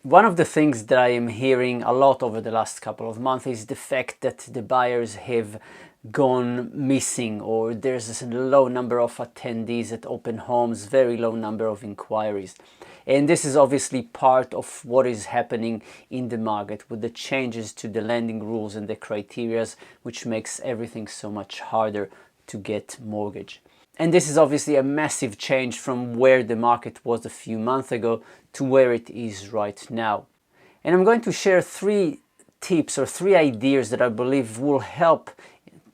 One of the things that I am hearing a lot over the last couple of months is the fact that the buyers have gone missing, or there's a low number of attendees at open homes, very low number of inquiries. And this is obviously part of what is happening in the market with the changes to the lending rules and the criterias, which makes everything so much harder to get mortgage. And this is obviously a massive change from where the market was a few months ago to where it is right now. And I'm going to share 3 tips or 3 ideas that I believe will help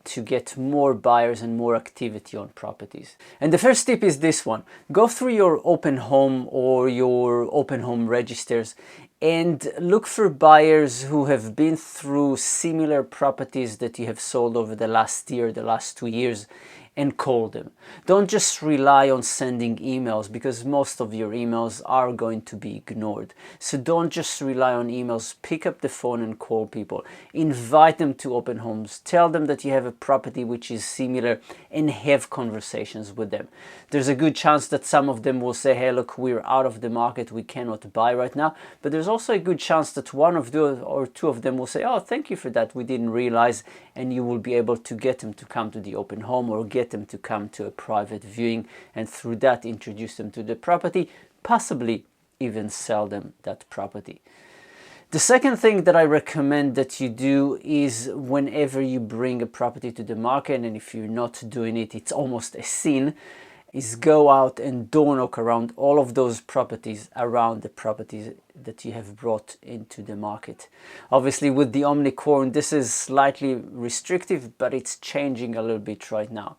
to get more buyers and more activity on properties. And the first tip is this one. Go through your open home or your open home registers and look for buyers who have been through similar properties that you have sold over the last year, the last 2 years, and call them. Don't just rely on sending emails, because most of your emails are going to be ignored. So don't just rely on emails. Pick up the phone and call people. Invite them to open homes. Tell them that you have a property which is similar and have conversations with them. There's a good chance that some of them will say, hey, look, we're out of the market, we cannot buy right now. But there's also a good chance that one of them or 2 of them will say, oh, thank you for that, we didn't realize, and you will be able to get them to come to the open home or get them to come to a private viewing, and through that introduce them to the property, possibly even sell them that property. The second thing that I recommend that you do is whenever you bring a property to the market, and if you're not doing it, it's almost a sin, is go out and door knock around all of those properties around the properties that you have brought into the market. Obviously with the Omnicorn this is slightly restrictive, but it's changing a little bit right now.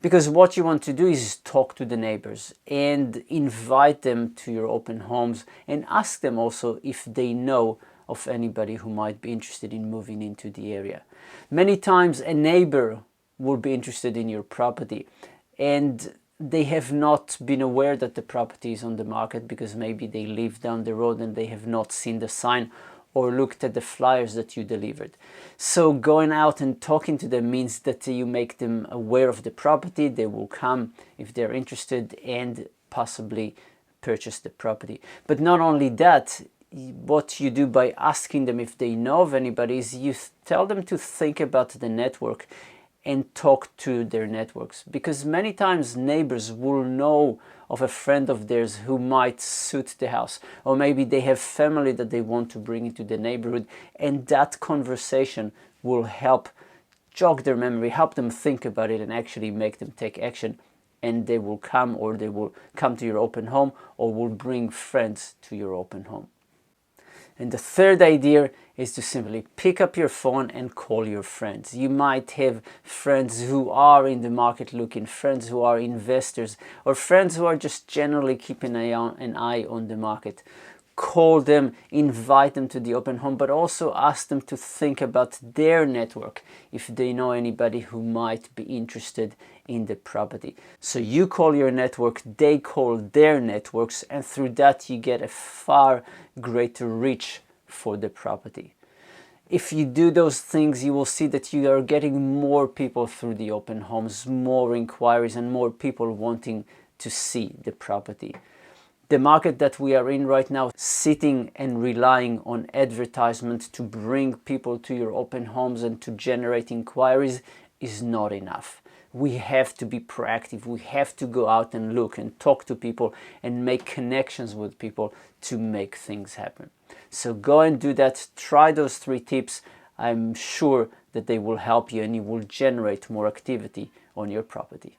Because what you want to do is talk to the neighbors and invite them to your open homes, and ask them also if they know of anybody who might be interested in moving into the area. Many times a neighbor will be interested in your property, and they have not been aware that the property is on the market because maybe they live down the road and they have not seen the sign or looked at the flyers that you delivered. So going out and talking to them means that you make them aware of the property. They will come if they're interested and possibly purchase the property. But not only that, what you do by asking them if they know of anybody is you tell them to think about the network and talk to their networks, because many times neighbors will know of a friend of theirs who might suit the house, or maybe they have family that they want to bring into the neighborhood, and that conversation will help jog their memory, help them think about it, and actually make them take action, and they will come, or they will come to your open home, or will bring friends to your open home. And the third idea is to simply pick up your phone and call your friends. You might have friends who are in the market looking, friends who are investors, or friends who are just generally keeping an eye on the market. Call them, invite them to the open home, but also ask them to think about their network if they know anybody who might be interested in the property. So you call your network, they call their networks, and through that you get a far greater reach for the property. If you do those things, you will see that you are getting more people through the open homes, more inquiries, and more people wanting to see the property. The market that we are in right now, sitting and relying on advertisement to bring people to your open homes and to generate inquiries, is not enough. We have to be proactive. We have to go out and look and talk to people and make connections with people to make things happen. So go and do that. Try those 3 tips. I'm sure that they will help you and you will generate more activity on your property.